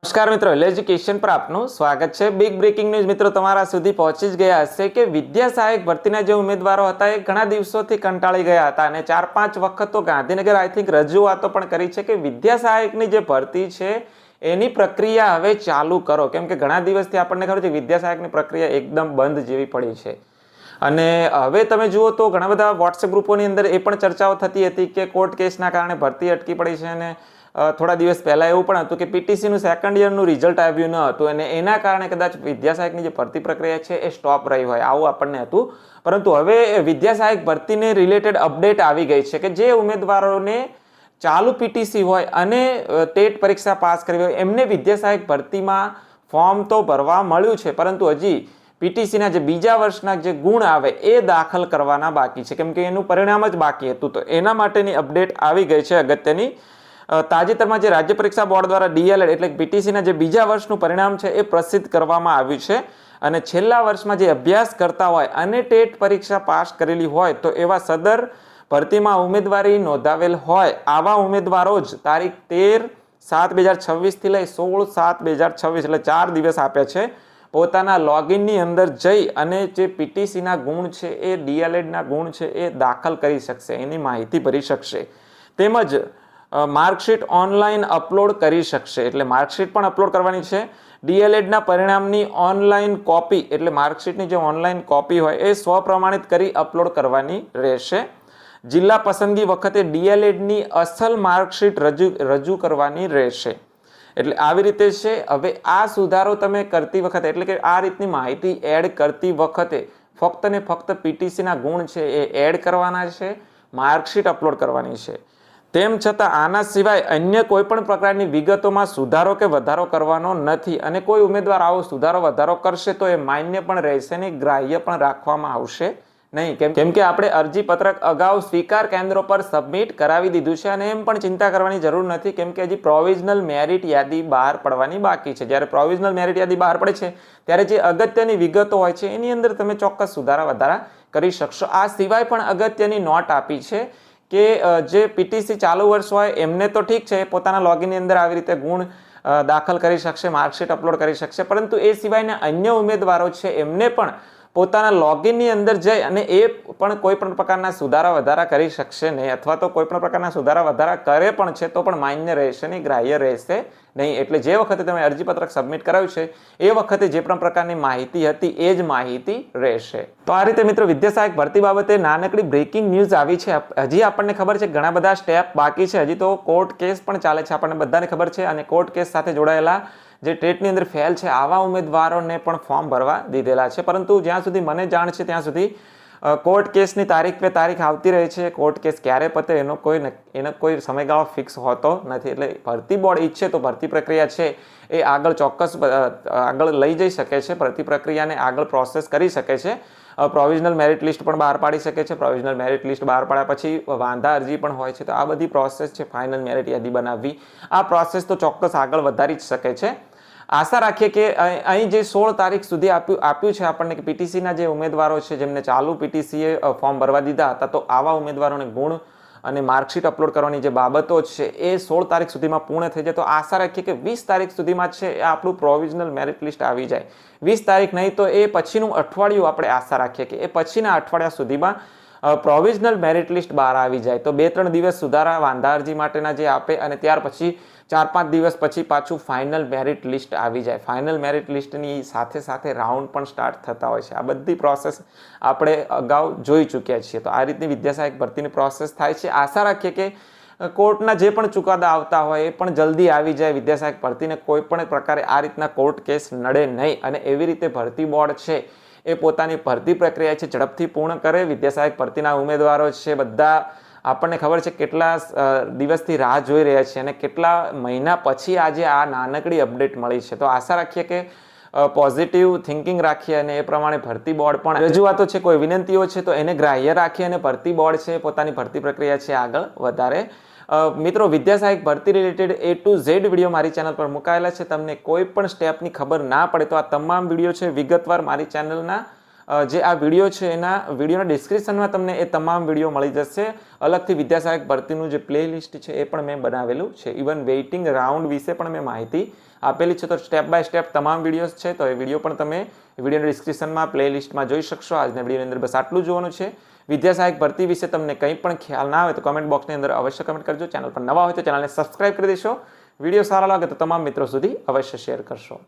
નમસ્કાર મિત્રો, એજ્યુકેશન પર આપનું સ્વાગત છે। બિગ બ્રેકિંગ ન્યૂઝ મિત્રો તમારા સુધી પહોંચી જ ગયા હશે કે વિદ્યા સહાયક ભરતીના જે ઉમેદવારો હતા એ ઘણા દિવસોથી કંટાળી ગયા હતા અને 4-5 વખત તો ગાંધીનગર આઈ થિંક રજૂઆતો પણ કરી છે કે વિદ્યા સહાયકની જે ભરતી છે એની પ્રક્રિયા હવે ચાલુ કરો, કેમ કે ઘણા દિવસથી આપણને ખબર છે વિદ્યા સહાયકની પ્રક્રિયા એકદમ બંધ જેવી પડી છે। અને હવે તમે જુઓ તો ઘણા બધા વોટ્સએપ ગ્રુપોની અંદર એ પણ ચર્ચાઓ થતી હતી કે કોર્ટ કેસના કારણે ભરતી અટકી પડી છે અને થોડા દિવસ પહેલા એવું પણ હતું કે પીટીસીનું સેકન્ડ યરનું રિઝલ્ટ આવ્યું ન હતું અને એના કારણે કદાચ વિદ્યા સહાયકની જે ભરતી પ્રક્રિયા છે એ સ્ટોપ રહી હોય, આવું આપણને હતું। પરંતુ હવે વિદ્યા સહાયક ભરતીને રિલેટેડ અપડેટ આવી ગઈ છે કે જે ઉમેદવારોને ચાલુ પીટીસી હોય અને ટેટ પરીક્ષા પાસ કરવી હોય એમને વિદ્યા સહાયક ભરતીમાં ફોર્મ તો ભરવા મળ્યું છે, પરંતુ હજી પીટીસીના જે બીજા વર્ષના જે ગુણ આવે એ દાખલ કરવાના બાકી છે, કેમ કે એનું પરિણામ જ બાકી હતું। તો એના માટેની અપડેટ આવી ગઈ છે અગત્યની। તાજેતરમાં જે રાજ્ય પરીક્ષા બોર્ડ દ્વારા ડીએલએડ એટલે પીટીસીના જે બીજા વર્ષનું પરિણામ છે એ પ્રસિદ્ધ કરવામાં આવ્યું છે અને છેલ્લા વર્ષમાં જે અભ્યાસ કરતા હોય અને ટેટ પરીક્ષા પાસ કરેલી હોય તો એવા સદર ભરતીમાં ઉમેદવારી નોંધાવેલ હોય આવા ઉમેદવારો જ તારીખ 13/7/2026 થી લઈ 16/7/2026 એટલે 4 દિવસ આપ્યા છે, પોતાના લોગિનની અંદર જઈ અને જે પીટીસીના ગુણ છે એ ડીએલએડના ગુણ છે એ દાખલ કરી શકશે, એની માહિતી ભરી શકશે, તેમજ માર્કશીટ ઓનલાઈન અપલોડ કરી શકશે। એટલે માર્કશીટ પણ અપલોડ કરવાની છે। ડીએલએડના પરિણામની ઓનલાઈન કોપી એટલે માર્કશીટની જે ઓનલાઈન કોપી હોય એ સ્વપ્રમાણિત કરી અપલોડ કરવાની રહેશે। જિલ્લા પસંદગી વખતે ડીએલએડની અસલ માર્કશીટ રજૂ કરવાની રહેશે। એટલે આવી રીતે છે। હવે આ સુધારો તમે કરતી વખતે એટલે કે આ રીતની માહિતી એડ કરતી વખતે ફક્ત ને ફક્ત પીટીસીના ગુણ છે એ એડ કરવાના છે, માર્કશીટ અપલોડ કરવાની છે। તેમ છતાં આના સિવાય અન્ય કોઈ પણ પ્રકારની વિગતોમાં સુધારો કે વધારો કરવાનો નથી અને કોઈ ઉમેદવાર આવો સુધારો વધારો કરશે તો એ માન્ય પણ રહેશે નહીં, ગ્રાહ્ય પણ રાખવામાં આવશે નહીં, કેમ કે આપણે અરજી પત્રક અગાઉ સ્વીકાર કેન્દ્રો પર સબમિટ કરાવી દીધું છે અને એમ પણ ચિંતા કરવાની જરૂર નથી, કેમ કે હજી પ્રોવિઝનલ મેરિટ યાદી બહાર પડવાની બાકી છે। જ્યારે પ્રોવિઝનલ મેરિટ યાદી બહાર પડે છે ત્યારે જે અગત્યની વિગતો હોય છે એની અંદર તમે ચોક્કસ સુધારા વધારા કરી શકશો। આ સિવાય પણ અગત્યની નોટ આપી છે કે જે પીટીસી ચાલુ વર્ષ હોય એમને તો ઠીક છે, પોતાના લોગિનની અંદર આવી રીતે ગુણ દાખલ કરી શકશે, માર્કશીટ અપલોડ કરી શકશે, પરંતુ એ સિવાયના અન્ય ઉમેદવારો છે એમને પણ પોતાના લોગિનની અંદર જઈ અને એ પણ કોઈ પણ પ્રકારના સુધારા વધારા કરી શકશે નહીં, અથવા તો કોઈ પણ પ્રકારના સુધારા વધારા કરે પણ છે તો પણ માન્ય રહેશે નહીં, ગ્રાહ્ય રહેશે નહીં। એટલે જે વખતે તમે અરજીપત્રક સબમિટ કરાવ્યું છે એ વખતે જે પણ પ્રકારની માહિતી હતી એ જ માહિતી રહેશે। તો આ રીતે મિત્રો વિદ્યા સહાયક ભરતી બાબતે નાનકડી બ્રેકિંગ ન્યૂઝ આવી છે। હજી આપણને ખબર છે ઘણા બધા સ્ટેપ બાકી છે, હજી તો કોર્ટ કેસ પણ ચાલે છે, આપણને બધાને ખબર છે, અને કોર્ટ કેસ સાથે જોડાયેલા જે ટેટની અંદર ફેલ છે આવા ઉમેદવારોને પણ ફોર્મ ભરવા દીધેલા છે, પરંતુ જ્યાં સુધી મને જાણ છે ત્યાં સુધી કોર્ટ કેસની તારીખ પે તારીખ આવતી રહે છે। કોર્ટ કેસ ક્યારે પતે એનો કોઈ સમયગાળો ફિક્સ હોતો નથી, એટલે ભરતી બોર્ડ ઈચ્છે તો ભરતી પ્રક્રિયા છે એ આગળ ચોક્કસ આગળ લઈ જઈ શકે છે, ભરતી પ્રક્રિયાને આગળ પ્રોસેસ કરી શકે છે। પ્રોવિઝનલ મેરિટ લિસ્ટ પણ બહાર પાડી શકે છે, પ્રોવિઝનલ મેરિટ લિસ્ટ બહાર પાડ્યા પછી વાંધા અરજી પણ હોય છે, તો આ બધી પ્રોસેસ છે, ફાઇનલ મેરિટ યાદી બનાવવી, આ પ્રોસેસ તો ચોક્કસ આગળ વધારી જ શકે છે। આશા રાખીએ કે અહીં જે 16 તારીખ સુધી આપ્યું છે આપણને કે પીટીસીના જે ઉમેદવારો છે જેમને ચાલુ પીટીસીએ ફોર્મ ભરવા દીધા હતા, તો આવા ઉમેદવારોને ગુણ અને માર્કશીટ અપલોડ કરવાની જે બાબતો છે એ 16 તારીખ સુધીમાં પૂર્ણ થઈ જાય। તો આશા રાખીએ કે 20 તારીખ સુધીમાં છે એ આપણું પ્રોવિઝનલ મેરિટ લિસ્ટ આવી જાય। 20 તારીખ નહીં તો એ પછીનું અઠવાડિયું આપણે આશા રાખીએ કે એ પછીના અઠવાડિયા સુધીમાં પ્રોવિઝનલ મેરિટ લિસ્ટ બહાર આવી જાય, તો 2-3 દિવસ સુધારા વાંધા અરજી માટેના જે આપે અને ત્યાર પછી 4-5 દિવસ પછી પાછું ફાઇનલ મેરિટ લિસ્ટ આવી જાય। ફાઇનલ મેરિટ લિસ્ટની સાથે સાથે રાઉન્ડ પણ સ્ટાર્ટ થતા હોય છે, આ બધી પ્રોસેસ આપણે અગાઉ જોઈ ચૂક્યા છીએ। તો આ રીતની વિદ્યા સહાયક ભરતીની પ્રોસેસ થાય છે। આશા રાખીએ કે કોર્ટના જે પણ ચુકાદા આવતા હોય એ પણ જલ્દી આવી જાય, વિદ્યા સહાયક ભરતીને કોઈ પણ પ્રકારે આ રીતના કોર્ટ કેસ નડે નહીં અને એવી રીતે ભરતી બોર્ડ છે એ પોતાની ભરતી પ્રક્રિયા છે ઝડપથી પૂર્ણ કરે। વિદ્યા સહાયક ભરતીના ઉમેદવારો છે બધા આપણને ખબર છે કેટલા દિવસથી રાહ જોઈ રહ્યા છે અને કેટલા મહિના પછી આજે આ નાનકડી અપડેટ મળી છે। તો આશા રાખીએ કે પોઝિટિવ થિંકિંગ રાખીએ અને એ પ્રમાણે ભરતી બોર્ડ પણ રજૂઆતો છે, કોઈ વિનંતીઓ છે તો એને ગ્રાહ્ય રાખી અને ભરતી બોર્ડ છે પોતાની ભરતી પ્રક્રિયા છે આગળ વધારે। મિત્રો વિદ્યા સહાયક ભરતી related A to Z video મારી ચેનલ પર મુકાયેલા છે, તમને કોઈ પણ સ્ટેપની ખબર ના પડે તો આ તમામ વિડીયો છે વિગતવાર મારી ચેનલના જે આ વિડીયો છે એના વિડીયોના ડિસ્ક્રિપ્શનમાં તમને એ તમામ વિડીયો મળી જશે. અલગથી વિદ્યા સહાયક ભરતીનું જે પ્લે લિસ્ટ છે એ પણ મેં બનાવેલું છે. ઇવન વેઇટિંગ રાઉન્ડ વિશે પણ મેં માહિતી આપેલી છે. તો સ્ટેપ બાય સ્ટેપ તમામ વિડીયોઝ છે, તો એ વિડીયો પણ તમે વિડીયોના ડિસ્ક્રિપ્શનમાં પ્લે લિસ્ટમાં જોઈ શકશો. આજના વિડીયોની અંદર બસ આટલું જોવાનું છે. વિદ્યા સહાયક ભરતી વિશે તમને કંઈ પણ ખ્યાલ ના આવે તો કમેન્ટ બોક્સની અંદર અવશ્ય કમેન્ટ કરજો. ચેનલ પર નવા હોય તો ચેનલને સબસ્ક્રાઇબ કરી દેશો. વિડીયો સારા લાગે તો તમામ મિત્રો સુધી અવશ્ય શેર કરશો.